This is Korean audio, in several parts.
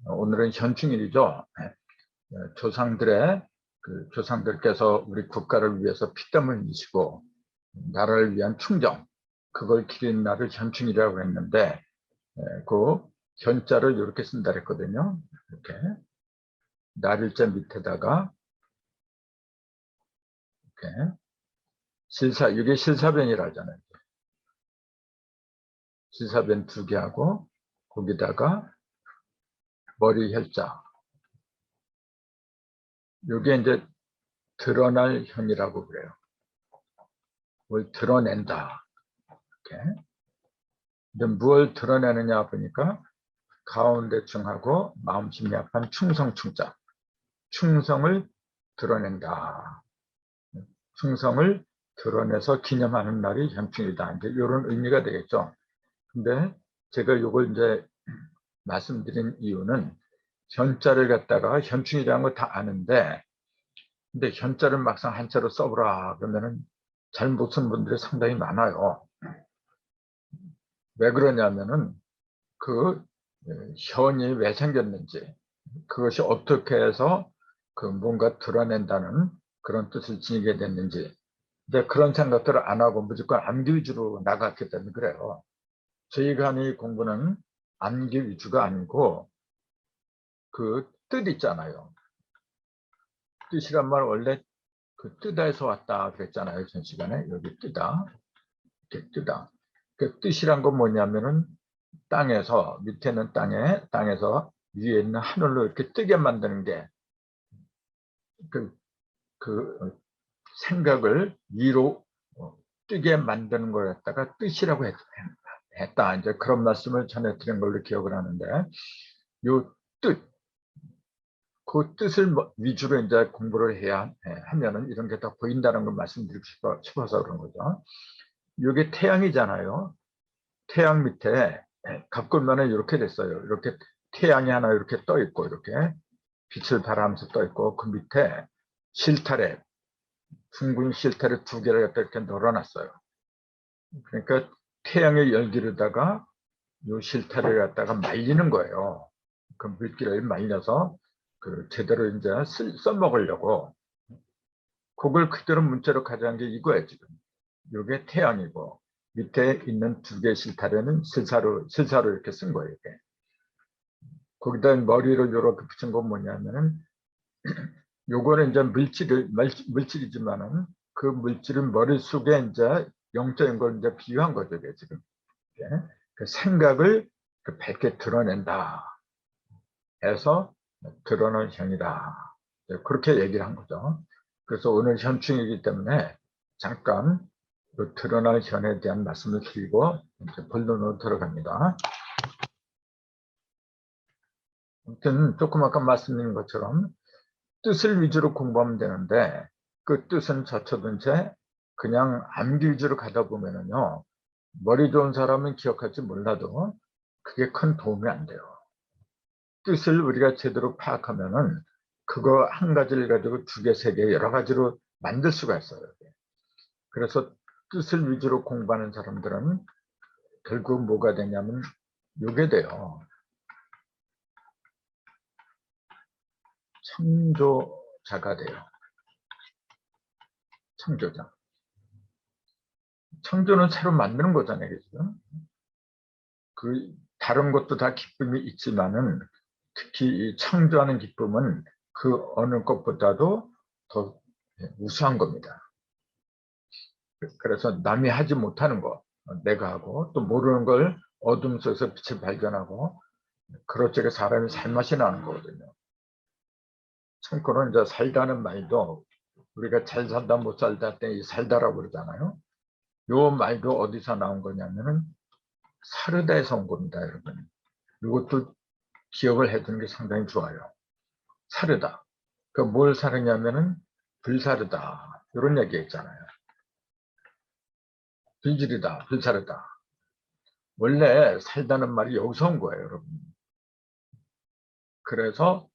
오늘은 현충일이죠. 조상들께서 우리 국가를 위해서 피땀을 흘리시고 나라를 위한 충정, 그걸 기린 날을 현충일이라고 했는데, 그 현자를 이렇게 쓴다 그랬거든요. 이렇게 날일자 밑에다가 이렇게 이게 실사변이라 하잖아요. 실사변 2개 하고 거기다가 머리 혈자, 이게 이제 드러날 현이라고 그래요. 뭘 드러낸다. 이렇게. 근데 뭘 드러내느냐 보니까 가운데층하고 마음심이 약한 충성충자, 충성을 드러낸다. 충성을 드러내서 기념하는 날이 현충이다. 이제 이런 의미가 되겠죠. 근데 제가 이걸 이제 말씀드린 이유는 현자를 갖다가 현충이라는 거 다 아는데, 근데 현자를 막상 한자로 써보라 그러면은 잘 못 쓴 분들이 상당히 많아요. 왜 그러냐면은 그 현이 왜 생겼는지, 그것이 어떻게 해서 그 뭔가 드러낸다는 그런 뜻을 지니게 됐는지, 근데 그런 생각들을 안 하고 무조건 암기 위주로 나갔기 때문에 그래요. 저희가 하는 이 공부는 암기 위주가 아니고 그 뜻 있잖아요. 뜻이란 말 원래 그 뜨다에서 왔다 그랬잖아요. 전 시간에. 여기 뜨다, 이렇게 뜨다. 그 뜻이란 건 뭐냐면은 땅에서, 밑에는 땅에서 위에 있는 하늘로 이렇게 뜨게 만드는 게 그 생각을 위로 뜨게 만드는 걸 갖다가 뜻이라고 했다. 이제 그런 말씀을 전해드린 걸로 기억을 하는데, 요 뜻, 그 뜻을 위주로 이제 공부를 해야 하면은 이런 게 다 보인다는 걸 말씀드리고 싶어서 그런 거죠. 이게 태양이잖아요. 태양 밑에 가꿀면은 이렇게 됐어요. 이렇게 태양이 하나 이렇게 떠 있고, 이렇게 빛을 발하면서 떠 있고, 그 밑에 실타래, 둥근 실타래 2개를 갖다 이렇게 널어놨어요. 그러니까 태양의 열기로다가 이 실타래를 갖다가 말리는 거예요. 그 물기를 말려서 그 제대로 이제 써먹으려고. 그걸 그대로 문자로 가져간 게 이거예요, 지금. 이게 태양이고, 밑에 있는 2개의 실타래는 실사로 이렇게 쓴 거예요, 이게. 거기다 머리로 이렇게 붙인 건 뭐냐면은, 요거는 이제 물질이지만은 그 물질은 머릿속에 이제 영적인 걸 이제 비유한 거죠, 이게 지금. 그 생각을 밝게 드러낸다 해서 드러난 현이다. 그렇게 얘기를 한 거죠. 그래서 오늘 현충이기 때문에 잠깐 그 드러날 현에 대한 말씀을 드리고 이제 본론으로 들어갑니다. 아무튼 조금 아까 말씀드린 것처럼 뜻을 위주로 공부하면 되는데, 그 뜻은 젖혀둔 채 그냥 암기 위주로 가다 보면은요, 머리 좋은 사람은 기억할지 몰라도 그게 큰 도움이 안 돼요. 뜻을 우리가 제대로 파악하면은 그거 한 가지를 가지고 2개, 3개 여러 가지로 만들 수가 있어요. 그래서 뜻을 위주로 공부하는 사람들은 결국 뭐가 되냐면 이게 돼요. 창조자가 돼요. 창조자. 창조는 새로 만드는 거잖아요, 지금. 그 다른 것도 다 기쁨이 있지만은 특히 이 창조하는 기쁨은 그 어느 것보다도 더 우수한 겁니다. 그래서 남이 하지 못하는 거 내가 하고, 또 모르는 걸 어둠 속에서 빛을 발견하고, 그렇게 사람이 살맛이 나는 거거든요. 참고로 이제 살다는 말도 우리가 잘 살다 못 살다 때 살다라고 그러잖아요. 요 말도 어디서 나온 거냐면은 사르다에서 온 겁니다, 여러분. 이것도 기억을 해두는 게 상당히 좋아요. 사르다. 그 뭘 사르냐면은 불사르다. 이런 얘기 있잖아요. 불질이다, 불사르다. 원래 살다는 말이 여기서 온 거예요, 여러분. 그래서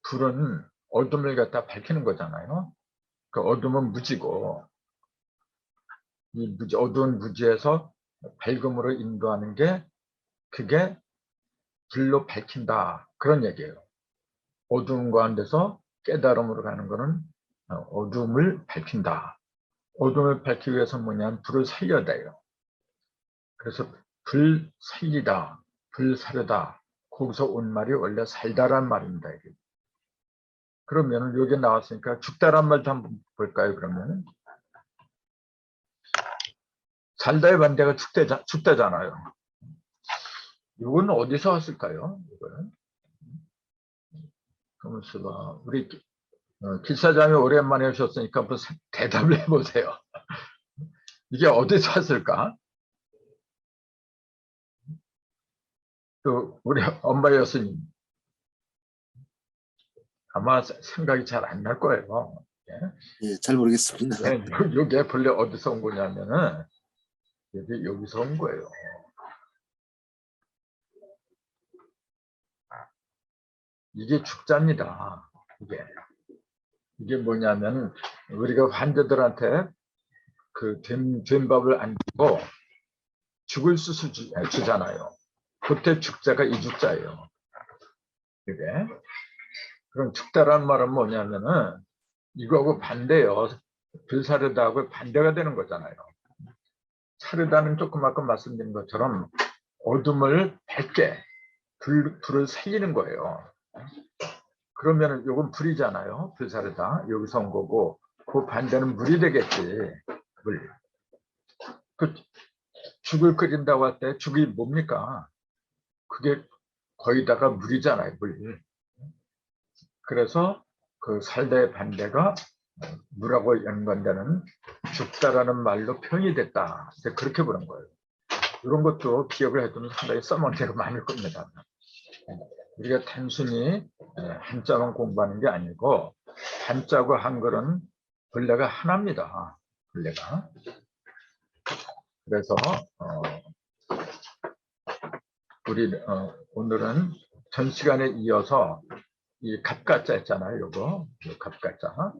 불은 어둠을 갖다 밝히는 거잖아요. 그 어둠은 무지고, 이 어두운 무지에서 밝음으로 인도하는 게, 그게 불로 밝힌다. 그런 얘기예요. 어두운 가운데서 깨달음으로 가는 것은 어둠을 밝힌다. 어둠을 밝히기 위해서 뭐냐면 불을 살려야 돼요. 그래서 불 살리다, 불 사르다. 거기서 온 말이 원래 살다란 말입니다. 이게. 그러면 여기 나왔으니까 죽다란 말도 한번 볼까요? 그러면 살다의 반대가 죽다잖아요. 이건 어디서 왔을까요? 이거는 그러면서 우리 기사장이 오랜만에 오셨으니까 한번 대답을 해보세요. 이게 어디서 왔을까? 또 우리 엄마 여수님 아마 생각이 잘 안 날 거예요. 예, 잘 모르겠습니다. 예, 이게 본래 어디서 온 거냐면은 여기서 온 거예요. 이게 죽자입니다. 이게 뭐냐면 우리가 환자들한테 그 된 밥을 안 주고 죽을 수술 주잖아요. 그때 죽자가 이 죽자예요. 이게 그럼 죽다라는 말은 뭐냐면은 이거하고 반대예요. 불사르다하고 반대가 되는 거잖아요. 사르다는 조금 아까 말씀드린 것처럼 어둠을 밝게 불을 살리는 거예요. 그러면은 이건 불이잖아요. 불사르다 여기서 온 거고 그 반대는 물이 되겠지. 물. 그 죽을 끓인다고 할 때 죽이 뭡니까? 그게 거의다가 물이잖아요. 물. 그래서 그 살다의 반대가 물하고 연관되는 죽다라는 말로 표현이 됐다. 그렇게 보는 거예요. 이런 것도 기억을 해두면 상당히 써먹는 많을 겁니다. 우리가 단순히 한자만 공부하는 게 아니고 한자고 한글은 본래가 하나입니다. 본래가. 그래서 우리 오늘은 전 시간에 이어서 이 갑가자 있잖아요. 요거 갑가자.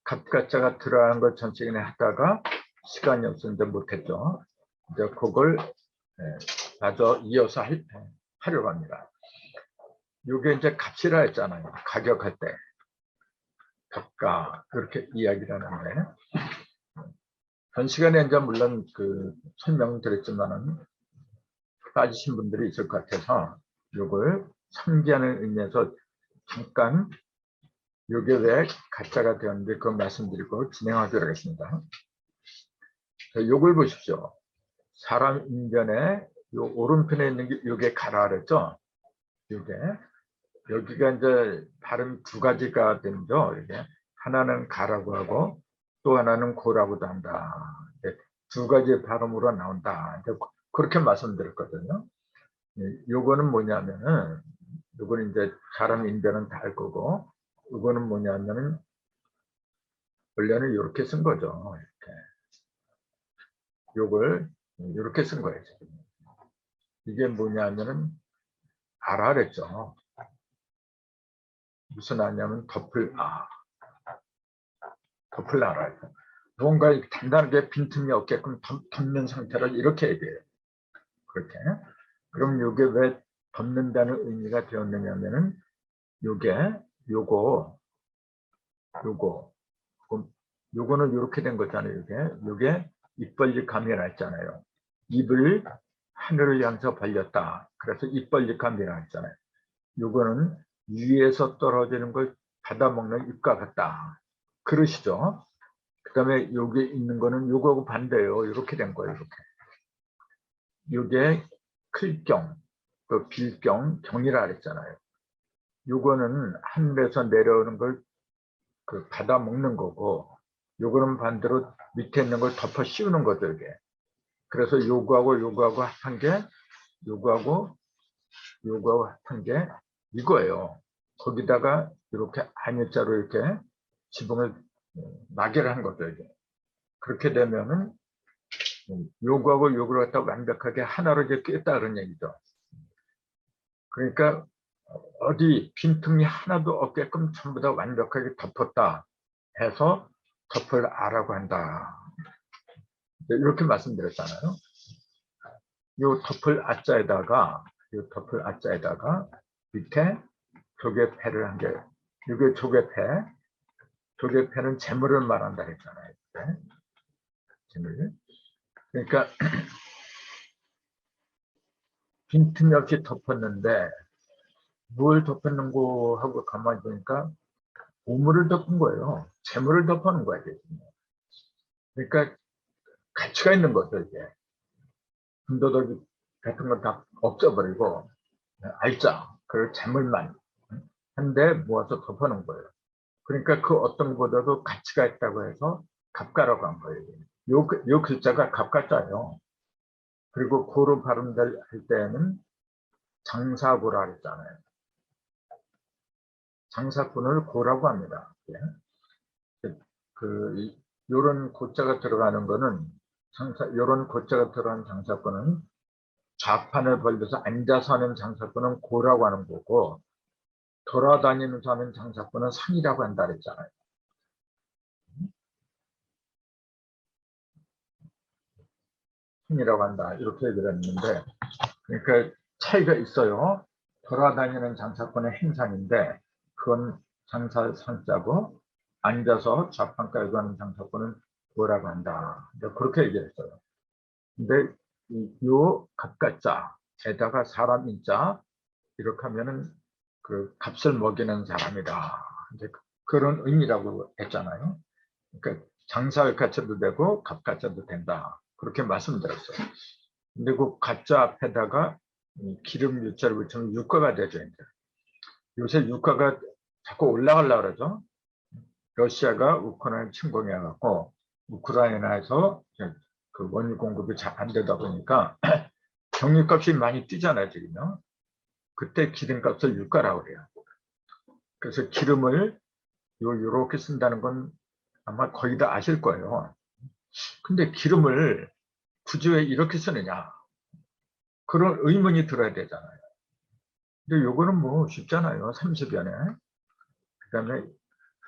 갑가자가 들어가는 걸 전 시간에 하다가 시간이 없었는데 못했죠. 이제 그걸 마저 이어서 하려고 합니다. 요게 이제 값이라 했잖아요. 가격할 때. 값가 그렇게 이야기를 하는데 전 시간에 이제 물론 그 설명드렸지만은 빠지신 분들이 있을 것 같아서 요걸 상기하는 의미에서 잠깐 요게 왜 가짜가 되었는데 그거 말씀드리고 진행하도록 하겠습니다. 자, 요걸 보십시오. 사람 인변에 요 오른편에 있는 게 요게 가라 그랬죠. 요게 여기가 이제 발음 두 가지가 되죠. 이게 하나는 가라고 하고 또 하나는 고라고도 한다. 두 가지 발음으로 나온다. 그렇게 말씀드렸거든요. 요거는 뭐냐면은 요거는 이제 사람 인변은 다 알 거고 요거는 뭐냐면은 원래는 이렇게 쓴 거죠. 이렇게. 요걸 이렇게 쓴 거예요. 지금. 이게 뭐냐면은 알아 그랬죠. 무슨 아냐면 덮을 알아요. 뭔가 단단하게 빈틈이 없게끔 덮는 상태를 이렇게 얘기해요. 그렇게. 그럼 이게 왜 덮는다는 의미가 되었느냐면은 요거는 이렇게 된 거잖아요. 요게 입 벌릴 감이라 했잖아요. 입을 하늘을 향해서 벌렸다. 그래서 입 벌릴 감이라 했잖아요. 요거는 위에서 떨어지는 걸 받아먹는 입과 같다. 그러시죠? 그 다음에 여기 있는 거는 요거하고 반대예요. 이렇게 된 거예요. 이렇게. 요게 클경, 그 빌경, 경이라 그랬잖아요. 요거는 하늘에서 내려오는 걸 그 받아 먹는 거고, 요거는 반대로 밑에 있는 걸 덮어 씌우는 거죠, 이게. 그래서 요거하고 한 게, 요거하고 한 게 이거예요. 거기다가 이렇게 안일자로 이렇게 지붕을 마개를 한 거죠, 이게. 그렇게 되면은 요거하고 요거를 갖다 완벽하게 하나로 이제 꿰다 그런 얘기죠. 그러니까 어디 빈틈이 하나도 없게끔 전부 다 완벽하게 덮었다 해서 덮을 아라고 한다. 이렇게 말씀드렸잖아요. 요 덮을 아자에다가 밑에 조개패를 한 개. 이게 조개패. 조개패는 재물을 말한다 했잖아요. 네? 재물. 그러니까 빈틈이 없이 덮었는데 뭘 덮었는고 하고 가만히 보니까 보물을 덮은 거예요. 재물을 덮어놓은 거예요. 그러니까 가치가 있는 거죠. 이게 금도덕이 같은 건 다 없어버리고 알짜 그 재물만 한데 모아서 덮어놓은 거예요. 그러니까 그 어떤 것보다도 가치가 있다고 해서 갑가라고 한 거예요. 요 글자가 갑가자예요. 그리고 고로 발음될 때는 장사고라 했잖아요. 장사꾼을 고라고 합니다. 요런 고자가 들어가는 거는 요런 고자가 들어간 장사꾼은 좌판을 벌려서 앉아서 하는 장사꾼은 고라고 하는 거고 돌아다니면서 하는 장사꾼은 상이라고 한다 그랬잖아요. 상이라고 한다 이렇게 얘기를 했는데 그러니까 차이가 있어요. 돌아다니는 장사꾼은 행상인데 그건 장사 상자고 앉아서 좌판 깔고 하는 장사꾼은 고라고 한다. 그렇게 얘기했어요. 근데 요 갑가자에다가 사람 인자 이렇게 하면은 그 값을 먹이는 사람이다. 이제 그런 의미라고 했잖아요. 그러니까 장사할 가짜도 되고 갑가짜도 된다. 그렇게 말씀드렸어요. 근데 그 가짜 앞에다가 기름 유자를 붙이면 유가가 되죠. 이제. 요새 유가가 자꾸 올라가려고 그러죠. 러시아가 우크라이나 침공해갖고 우크라이나에서 그 원유 공급이 잘 안 되다 보니까 경유값이 많이 뛰잖아요, 지금요. 그때 기름값을 유가라고 그래요. 그래서 기름을 요렇게 쓴다는 건 아마 거의 다 아실 거예요. 근데 기름을 굳이 왜 이렇게 쓰느냐? 그런 의문이 들어야 되잖아요. 근데 요거는 뭐 쉽잖아요. 30연에. 그 다음에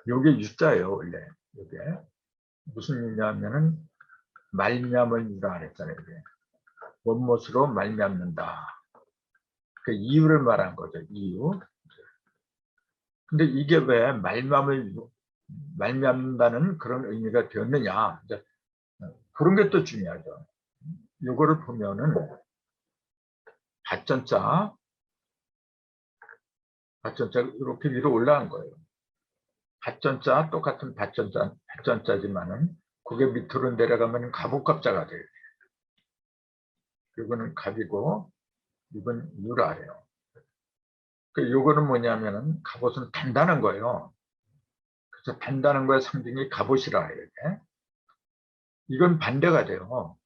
요게 유자예요, 원래. 요게. 무슨 유냐면은 말미암을 유라 그랬잖아요. 이게. 원못으로 말미암는다. 그 이유를 말한 거죠. 이유. 근데 이게 왜 말미암는다는 그런 의미가 되었느냐. 이제 그런 게 또 중요하죠. 요거를 보면은 밭전자 이렇게 위로 올라간 거예요. 밭전자 똑같은 밭전자지만은 그게 밑으로 내려가면 갑옷갑자가 돼요. 이거는 갑이고 이건 유라예요. 요거는 뭐냐면은 갑옷은 단단한 거예요. 그래서 단단한 거의 상징이 갑옷이라 해요. 이게. 이건 반대가 돼요.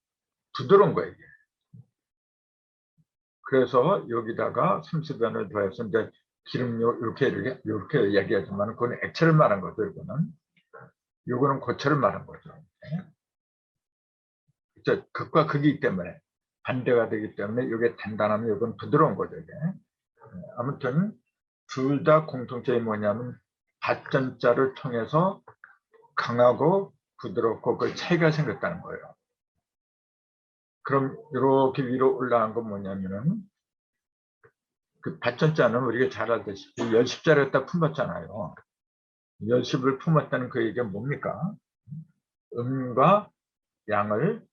부드러운 거예요. 이게. 그래서 여기다가 30연을 더해서 이제 기름료 이렇게 얘기하지만 그건 액체를 말한 거죠. 요거는 고체를 말한 거죠. 그렇죠? 극과 극이기 때문에 반대가 되기 때문에 이게 단단하면 이건 부드러운 거죠. 이게. 아무튼 둘 다 공통점이 뭐냐면 밭전자를 통해서 강하고 부드럽고 그 차이가 생겼다는 거예요. 그럼 이렇게 위로 올라간 건 뭐냐면은 그 밭전자는 우리가 잘 알다시피 열십자를 딱 품었잖아요. 열십을 품었다는 그 얘기가 뭡니까? 음과 양을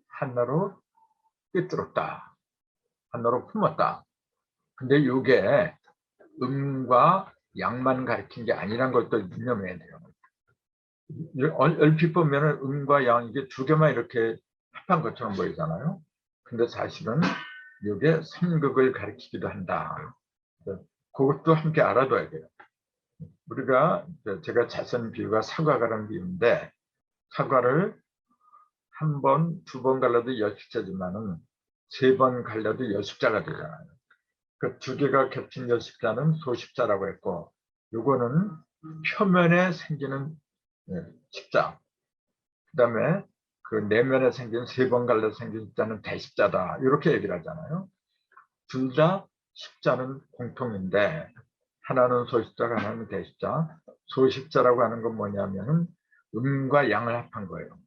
하나로 꿰뚫었다. 하나로 품었다. 근데 이게 음과 양만 가리킨 게 아니란 걸 또 유념해야 돼요. 얼핏 보면 음과 양 이게 두 개만 이렇게 합한 것처럼 보이잖아요. 근데 사실은 이게 삼극을 가리키기도 한다. 그것도 함께 알아둬야 돼요. 우리가 제가 잘 쓰는 비유가 사과가라는 비유인데 사과를 한 번, 두 번 갈라도 열십자지만은 세 번 갈라도 열십자가 되잖아요. 그 두 개가 겹친 열십자는 소십자라고 했고 요거는 표면에 생기는 십자. 그 다음에 그 내면에 생긴 세 번 갈라 생긴 십자는 대십자다. 이렇게 얘기를 하잖아요. 둘 다 십자는 공통인데 하나는 소십자가 하나는 대십자. 소십자라고 하는 건 뭐냐면은 음과 양을 합한 거예요.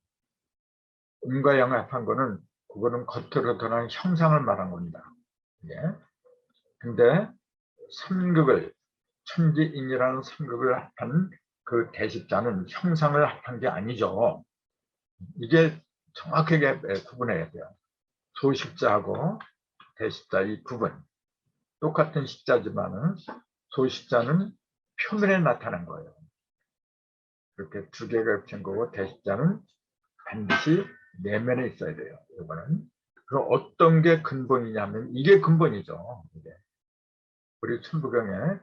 음과 양을 합한 거는 그거는 겉으로 드러나는 형상을 말한 겁니다. 예. 근데 삼극을 천지인이라는 삼극을 합한 그 대십자는 형상을 합한 게 아니죠. 이게 정확하게 구분해야 돼요. 소십자하고 대십자 이 구분. 똑같은 십자지만은 소십자는 표면에 나타난 거예요. 이렇게 두 개가 겹친 거고 대십자는 반드시 내면에 있어야 돼요. 이거는. 그럼 어떤 게 근본이냐면 이게 근본이죠. 이게. 우리 천부경에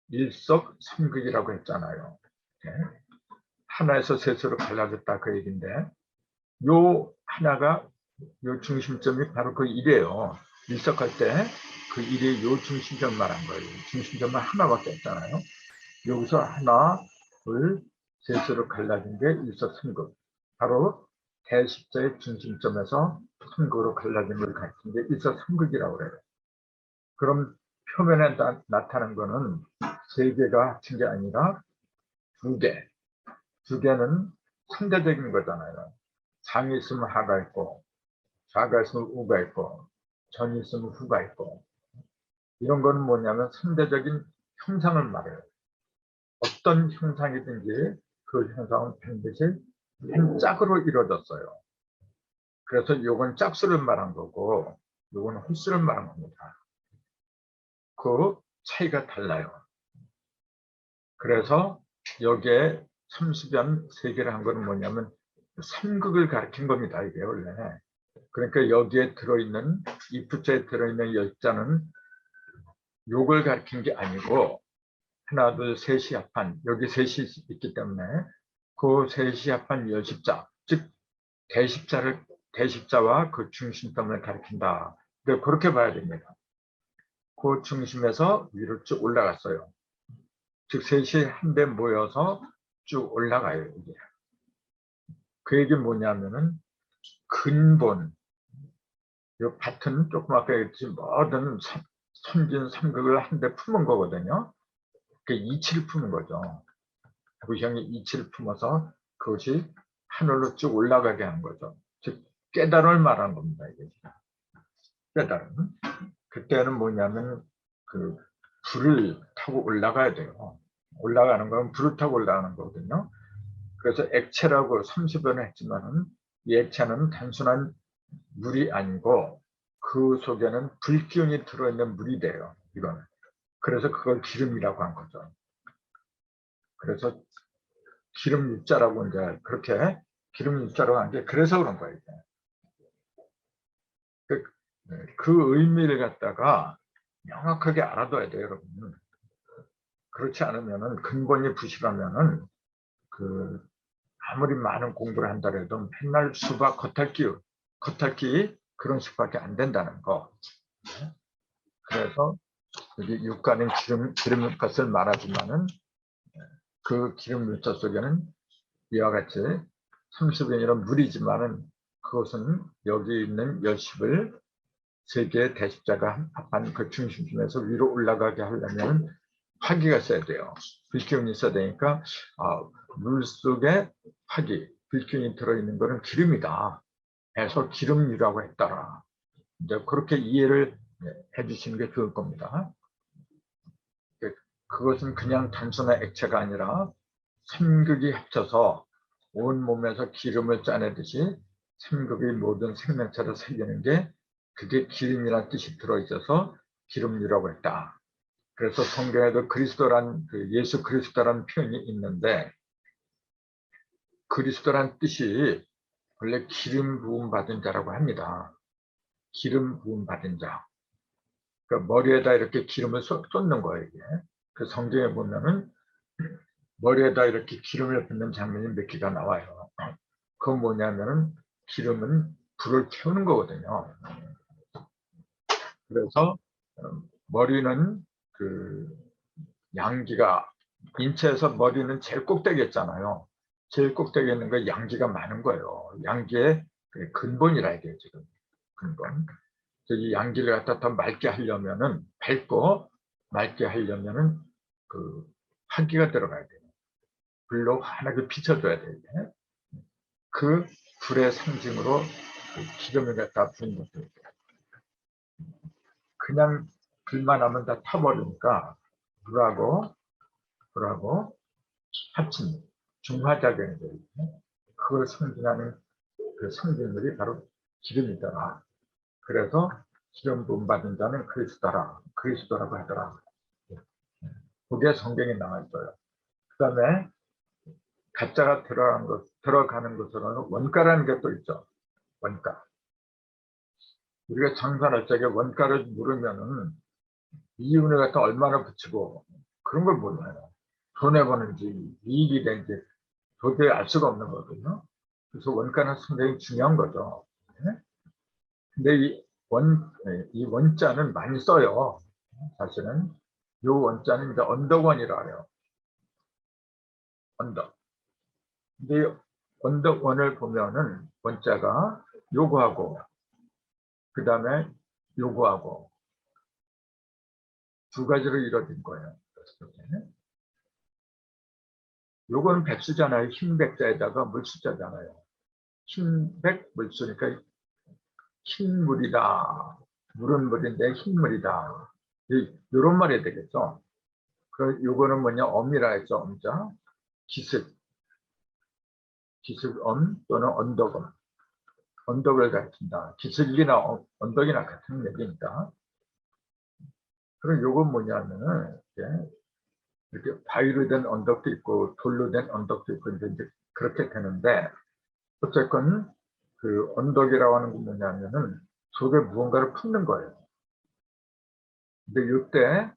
일석삼극이라고 했잖아요. 네. 하나에서 셋으로 갈라졌다 그 얘기인데 요 하나가 요 중심점이 바로 그 일이에요. 일석할 때 그 일이 요 중심점 말한 거예요. 중심점은 하나밖에 없잖아요. 여기서 하나, 둘, 셋으로 갈라진 게 일석삼극. 바로 대십자의 중심점에서 삼극으로 갈라진 걸 가르친 게 일석삼극이라고 그래요. 그럼 표면에 나타난 거는 세 개가 합친 게 아니라 두 개. 두 개는 상대적인 거잖아요. 상이 있으면 하가 있고, 좌가 있으면 우가 있고, 전이 있으면 후가 있고. 이런 거는 뭐냐면 상대적인 형상을 말해요. 어떤 형상이든지 그 형상은 반드시 한 짝으로 이루어졌어요. 그래서 이건 짝수를 말한 거고, 이건 홀수를 말한 겁니다. 그 차이가 달라요. 그래서 여기에 삼수변 세 개를 한 거는 뭐냐면 삼극을 가리킨 겁니다. 이게 원래. 그러니까 여기에 들어있는 이 부처에 들어있는 열자는 요걸 가리킨 게 아니고 하나, 둘, 셋이 합한 여기 셋이 있기 때문에 그 셋이 합한 열십자, 즉 대십자와 그 중심점을 가리킨다. 그렇게 봐야 됩니다. 그 중심에서 위로 쭉 올라갔어요. 즉 셋이 한데 모여서 쭉 올라가요. 이게. 그 얘기는 뭐냐면은 근본, 이 밭은 조금 아까 얘기했지 모든 선진 삼극을 한데 품은 거거든요. 그 이치를 품은 거죠. 구형의 이치를 품어서 그것이 하늘로 쭉 올라가게 한 거죠. 즉 깨달음을 말하는 겁니다. 이게. 깨달음. 그때는 뭐냐면 그 불을 타고 올라가야 돼요. 올라가는 건 불을 타고 올라가는 거거든요. 그래서 액체라고 30여는 했지만은 이 액체는 단순한 물이 아니고 그 속에는 불기운이 들어있는 물이 돼요. 이거는. 그래서 그걸 기름이라고 한 거죠. 그래서 기름 육자라고 이제 그렇게 기름 육자라고 한 게 그래서 그런 거예요. 그 의미를 갖다가 명확하게 알아둬야 돼요, 여러분. 그렇지 않으면은 근본이 부실하면은 그 아무리 많은 공부를 한다 해도 맨날 수박 겉핥기 그런 식밖에 안 된다는 거. 그래서 여기 육간은 기름 것을 말하지만은 그 기름 물자 속에는 이와 같이 30인이란 물이지만은 그것은 여기 있는 열십을 세 개의 대십자가 합한 그 중심점에서 위로 올라가게 하려면 화기가 있어야 돼요. 불기운이 있어야 되니까 물 속에 화기, 불기운이 들어있는 것은 기름이다 해서 기름이라고 했더라. 이제 그렇게 이해를 해주시는 게 좋을 겁니다. 그것은 그냥 단순한 액체가 아니라 삼극이 합쳐서 온 몸에서 기름을 짜내듯이 삼극의 모든 생명체를 살리는 게 그게 기름이라는 뜻이 들어있어서 기름이라고 했다. 그래서 성경에도 그리스도란 예수 그리스도라는 표현이 있는데 그리스도란 뜻이 원래 기름 부음 받은 자라고 합니다. 기름 부음 받은 자. 그러니까 머리에다 이렇게 기름을 쏟는 거예요. 이게. 그 성경에 보면은 머리에다 이렇게 기름을 붓는 장면이 몇 개가 나와요. 그건 뭐냐면은 기름은 불을 태우는 거거든요. 그래서 머리는 그 양기가 인체에서 머리는 제일 꼭대기 있잖아요. 제일 꼭대기에 있는 거 양기가 많은 거예요. 양기의 근본이라 이게 지금 근본. 이 양기를 갖다 더 맑게 하려면은 밝고 맑게 하려면은 그 한기가 들어가야 돼요. 불로 환하게 비춰줘야 돼요. 그 불의 상징으로 그 기름을 갖다 부은 것들. 그냥 불만 하면 다 타버리니까 불하고 합친 중화작용이 되죠. 그걸 상징하는 그 상징물이 바로 기름이더라. 그래서 기름 부음 받은 자는 그리스도라고 하더라. 그게 성경에 나와 있어요. 그 다음에 가짜가 들어가는 것으로는 원가라는 게 또 있죠. 원가. 우리가 장사할 적에 원가를 물으면은 이윤을 갖다 얼마나 붙이고 그런 걸 몰라요. 손해보는지 이익이 되는지 도저히 알 수가 없는 거거든요. 그래서 원가는 상당히 중요한 거죠. 근데 이 원자는 많이 써요. 사실은 이 원자는 이제 언덕원이라 해요. 언덕. 근데 언덕원을 보면은 원자가 요거하고 그 다음에 요거하고 두 가지로 이루어진 거예요. 요거는 백수잖아요. 흰백자에다가 물수자잖아요. 흰백 물수니까 흰물이다. 물은 물인데 흰물이다. 이런 말이 되겠죠. 그 요거는 뭐냐? 엄이라 했죠. 엄자. 기슭엄 또는 언덕엄. 언덕을 가리킨다. 기슭이나 언덕이나 같은 얘기니까. 그럼 요건 뭐냐면은 이렇게 바위로 된 언덕도 있고 돌로 된 언덕도 있고 이제 그렇게 되는데 어쨌건 그 언덕이라고 하는 건 뭐냐면은 속에 무언가를 품는 거예요. 근데 이때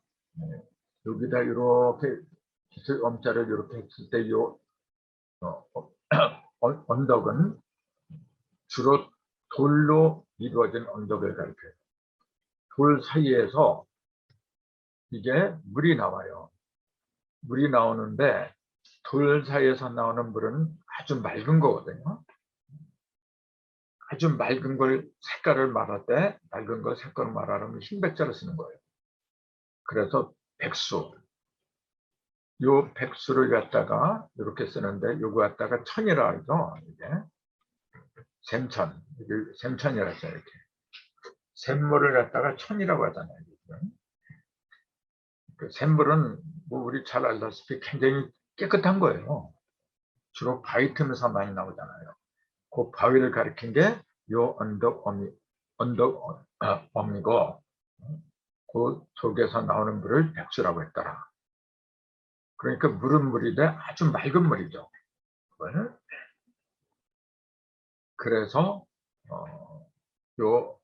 여기다 이렇게 기슭 엄자를 이렇게 했을 때 요 언덕은 주로 돌로 이루어진 언덕을 가리켜요. 돌 사이에서 이게 물이 나와요. 물이 나오는데 돌 사이에서 나오는 물은 아주 맑은 거거든요. 아주 맑은 걸 색깔을 말할 때 맑은 걸 색깔을 말하려면 흰백자를 쓰는 거예요. 그래서 백수. 요 백수를 갖다가 이렇게 쓰는데 요거 갖다가 천이라 하죠. 이게 샘천. 샘천이라 하죠. 이렇게. 샘물을 갖다가 천이라고 하잖아요. 그 샘물은 뭐 우리 잘 알다시피 굉장히 깨끗한 거예요. 주로 바위 틈에서 많이 나오잖아요. 그 바위를 가리킨 게 요 언덕엄이고 그 속에서 나오는 물을 백수라고 했더라. 그러니까 물은 물인데 아주 맑은 물이죠. 그래서 요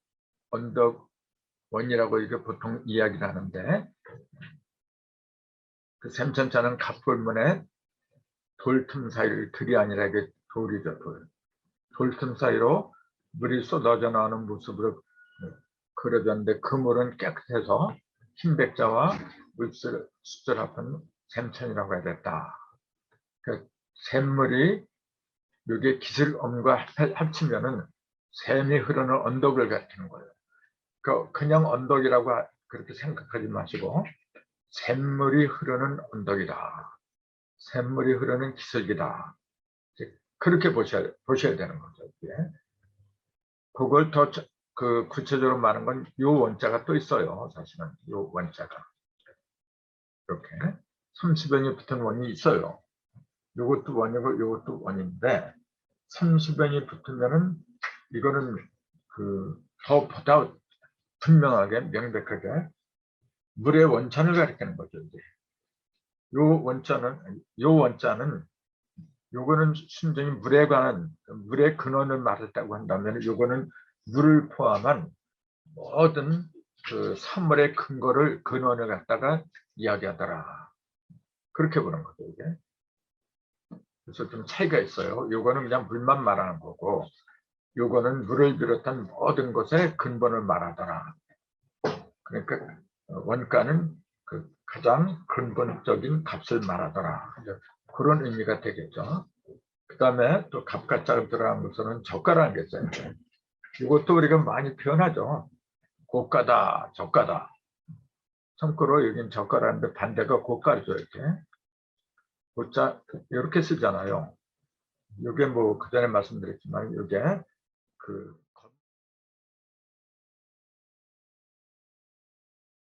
언덕원이라고 이게 보통 이야기를 하는데 그 샘천자는 갑골문에 돌틈 사이를 들이 아니라 이게 돌이죠. 돌틈 사이로 물이 쏟아져 나오는 모습으로 그려졌는데 그 물은 깨끗해서 흰백자와 숫줄 합한 샘천이라고 해야 됐다. 그 샘물이 여기에 기슭엄과 합치면은 샘이 흐르는 언덕을 가리키는 거예요. 그냥 언덕이라고 그렇게 생각하지 마시고 샘물이 흐르는 언덕이다. 샘물이 흐르는 기슭이다. 그렇게 보셔야 되는 거죠. 그걸 더 구체적으로 말하는 건 요 원자가 또 있어요. 사실은 요 원자가 이렇게 30원이 붙은 원이 있어요. 요것도 원이고 요것도 원인데 30원이 붙으면은 이거는 더 보다 분명하게 명백하게 물의 원천을 가리키는 거죠. 이제 요 원자는 요거는 순전히 물에 관한 물의 근원을 말했다고 한다면 요거는 물을 포함한 모든 그 산물의 근원을 갖다가 이야기하더라. 그렇게 보는 거죠, 이게. 그래서 좀 차이가 있어요. 요거는 그냥 물만 말하는 거고, 요거는 물을 비롯한 모든 것의 근본을 말하더라. 그러니까 원가는 그 가장 근본적인 값을 말하더라. 그런 의미가 되겠죠. 그 다음에 또 값가짜로 들어간 것은 저가라는 게 있어요. 이것도 우리가 많이 표현하죠. 고가다, 저가다. 참고로 여긴 저가라는데 반대가 고가죠, 이렇게. 고자, 이렇게 쓰잖아요. 이게 뭐, 그 전에 말씀드렸지만, 이게